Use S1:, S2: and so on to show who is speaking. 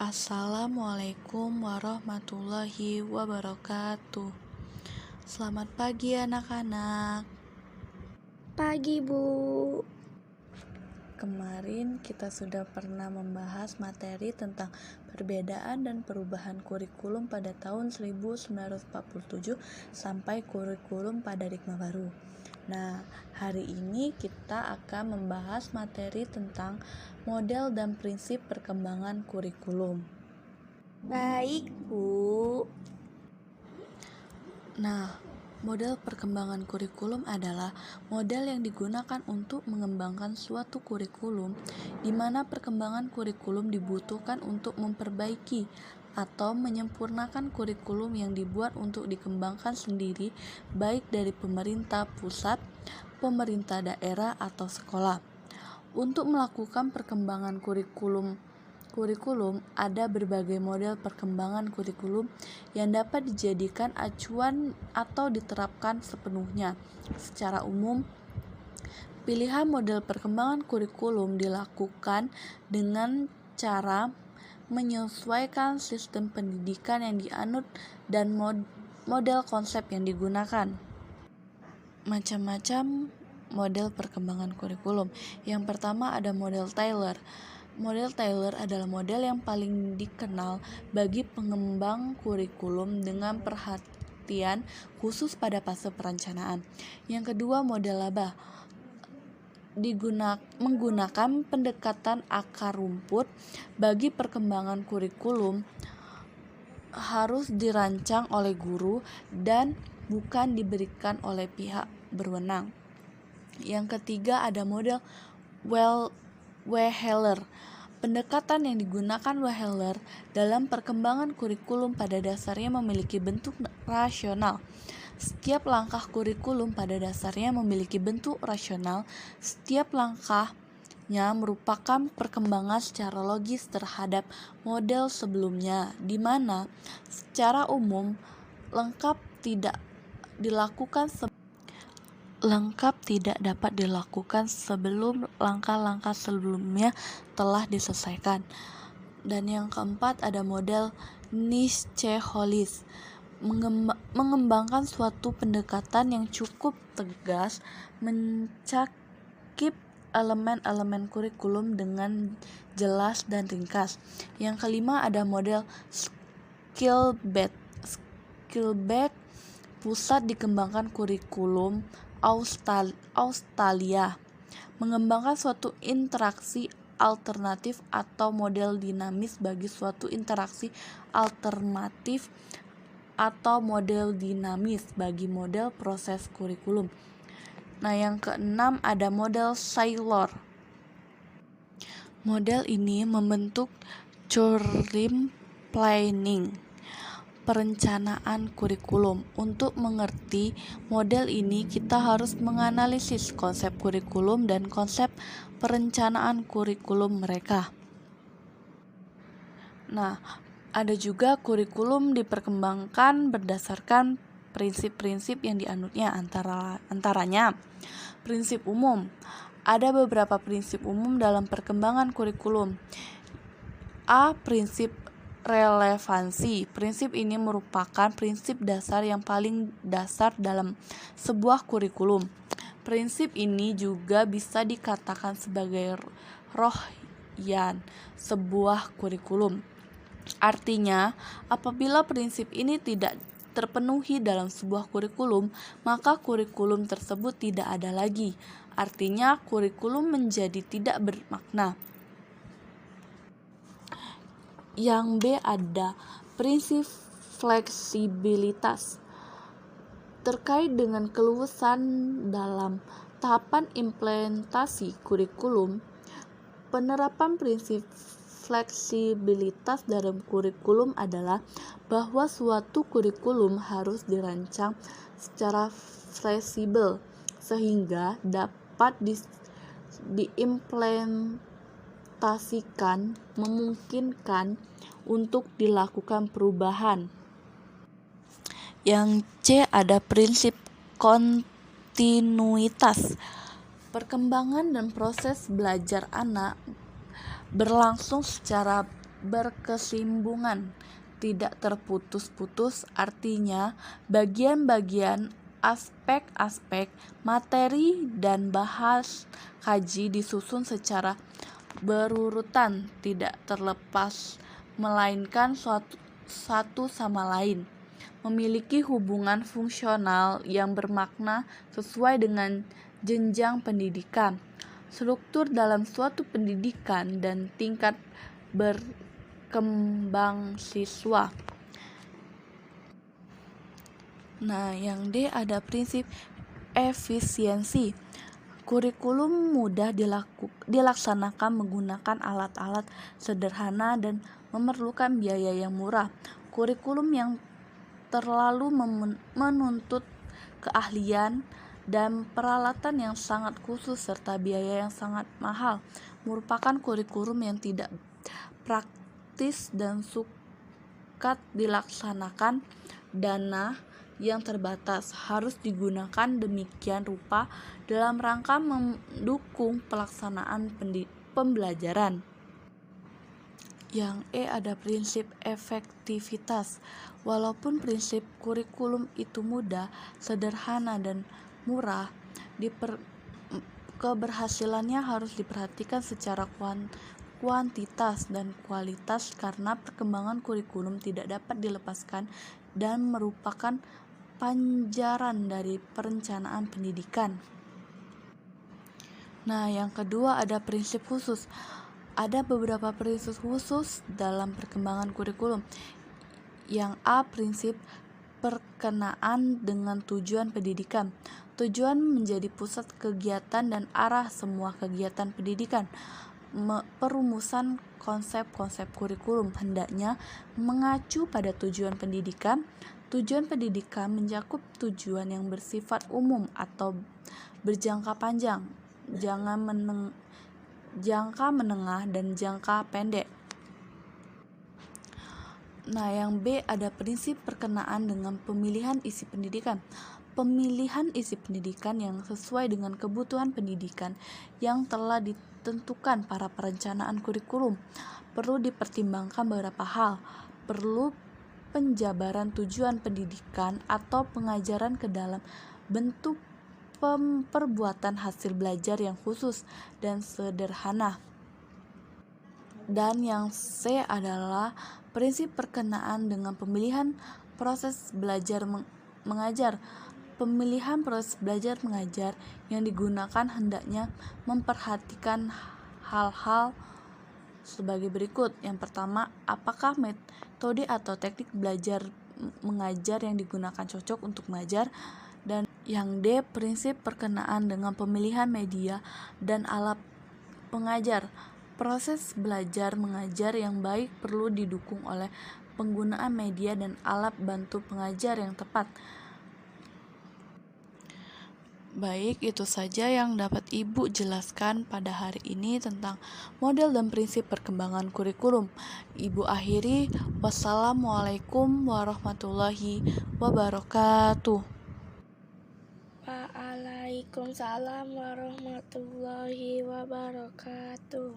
S1: Assalamualaikum warahmatullahi wabarakatuh. Selamat pagi anak-anak.
S2: Pagi, Bu.
S1: Kemarin kita sudah pernah membahas materi tentang perbedaan dan perubahan kurikulum pada tahun 1947 sampai kurikulum paradigma baru. Nah, hari ini kita akan membahas materi tentang model dan prinsip perkembangan kurikulum.
S2: Baik, Bu.
S1: Nah, model perkembangan kurikulum adalah model yang digunakan untuk mengembangkan suatu kurikulum, di mana perkembangan kurikulum dibutuhkan untuk memperbaiki atau menyempurnakan kurikulum yang dibuat untuk dikembangkan sendiri, baik dari pemerintah pusat, pemerintah daerah, atau sekolah. Untuk melakukan perkembangan kurikulum ada berbagai model perkembangan kurikulum yang dapat dijadikan acuan atau diterapkan sepenuhnya. Secara umum, pilihan model perkembangan kurikulum dilakukan dengan cara menyesuaikan sistem pendidikan yang dianut dan model konsep yang digunakan. Macam-macam model perkembangan kurikulum. Yang pertama ada model Taylor. Model Taylor adalah model yang paling dikenal bagi pengembang kurikulum dengan perhatian khusus pada fase perencanaan. Yang kedua, model laba menggunakan pendekatan akar rumput bagi perkembangan kurikulum harus dirancang oleh guru dan bukan diberikan oleh pihak berwenang. Yang ketiga ada model Weyler. Pendekatan yang digunakan Weyler dalam perkembangan kurikulum pada dasarnya memiliki bentuk rasional. Setiap langkah kurikulum pada dasarnya memiliki bentuk rasional. Setiap langkahnya merupakan perkembangan secara logis terhadap model sebelumnya, di mana secara umum lengkap tidak dapat dilakukan sebelum langkah-langkah sebelumnya telah diselesaikan. Dan yang keempat ada model Niche-Hollis, mengembangkan suatu pendekatan yang cukup tegas, mencakip elemen-elemen kurikulum dengan jelas dan ringkas. Yang kelima ada model Skillback, pusat dikembangkan kurikulum Australia, mengembangkan suatu interaksi alternatif atau model dinamis bagi suatu interaksi alternatif atau model dinamis bagi model proses kurikulum. Nah, yang keenam ada model Saylor. Model ini membentuk curriculum planning, perencanaan kurikulum. Untuk mengerti model ini, kita harus menganalisis konsep kurikulum dan konsep perencanaan kurikulum mereka. Nah, ada juga kurikulum diperkembangkan berdasarkan prinsip-prinsip yang dianutnya, antaranya prinsip umum. Ada beberapa prinsip umum dalam perkembangan kurikulum. A. Prinsip relevansi. Prinsip ini merupakan prinsip dasar yang paling dasar dalam sebuah kurikulum. Prinsip ini juga bisa dikatakan sebagai rohyan sebuah kurikulum. Artinya, apabila prinsip ini tidak terpenuhi dalam sebuah kurikulum, maka kurikulum tersebut tidak ada lagi. Artinya, kurikulum menjadi tidak bermakna. Yang B ada prinsip fleksibilitas. Terkait dengan keluasan dalam tahapan implementasi kurikulum, penerapan prinsip fleksibilitas dalam kurikulum adalah bahwa suatu kurikulum harus dirancang secara fleksibel sehingga dapat diimplementasikan, memungkinkan untuk dilakukan perubahan. Yang C ada prinsip kontinuitas. Perkembangan dan proses belajar anak berlangsung secara berkesinambungan, tidak terputus-putus, artinya bagian-bagian aspek-aspek materi dan bahas kaji disusun secara berurutan, tidak terlepas melainkan satu sama lain, memiliki hubungan fungsional yang bermakna sesuai dengan jenjang pendidikan, struktur dalam suatu pendidikan, dan tingkat berkembang siswa. Nah, yang D ada prinsip efisiensi. Kurikulum mudah dilaksanakan menggunakan alat-alat sederhana dan memerlukan biaya yang murah. Kurikulum yang terlalu menuntut keahlian dan peralatan yang sangat khusus serta biaya yang sangat mahal merupakan kurikulum yang tidak praktis dan sukat dilaksanakan. Dana yang terbatas harus digunakan demikian rupa dalam rangka mendukung pelaksanaan pembelajaran. Yang E ada prinsip efektivitas. Walaupun prinsip kurikulum itu mudah, sederhana, dan murah, keberhasilannya harus diperhatikan secara kuantitas dan kualitas karena perkembangan kurikulum tidak dapat dilepaskan dan merupakan panjaran dari perencanaan pendidikan. Nah, yang kedua ada prinsip khusus. Ada beberapa prinsip khusus dalam perkembangan kurikulum. Yang A, prinsip perkenaan dengan tujuan pendidikan. Tujuan menjadi pusat kegiatan dan arah semua kegiatan pendidikan. Perumusan konsep-konsep kurikulum hendaknya mengacu pada tujuan pendidikan. Tujuan pendidikan mencakup tujuan yang bersifat umum atau berjangka panjang, jangka menengah, dan jangka pendek. Nah, yang B ada prinsip perkenaan dengan pemilihan isi pendidikan. Pemilihan isi pendidikan yang sesuai dengan kebutuhan pendidikan yang telah ditentukan para perencanaan kurikulum. Perlu dipertimbangkan beberapa hal. Perlu penjabaran tujuan pendidikan atau pengajaran ke dalam bentuk perbuatan hasil belajar yang khusus dan sederhana. Dan yang C adalah prinsip perkenaan dengan pemilihan proses belajar mengajar. Pemilihan proses belajar mengajar yang digunakan hendaknya memperhatikan hal-hal sebagai berikut. Yang pertama, apakah metode atau teknik belajar mengajar yang digunakan cocok untuk mengajar? Dan yang D, prinsip perkenaan dengan pemilihan media dan alat pengajar. Proses belajar mengajar yang baik perlu didukung oleh penggunaan media dan alat bantu pengajar yang tepat. Baik, itu saja yang dapat Ibu jelaskan pada hari ini tentang model dan prinsip perkembangan kurikulum. Ibu akhiri, wassalamualaikum warahmatullahi wabarakatuh.
S2: Waalaikumsalam warahmatullahi wabarakatuh.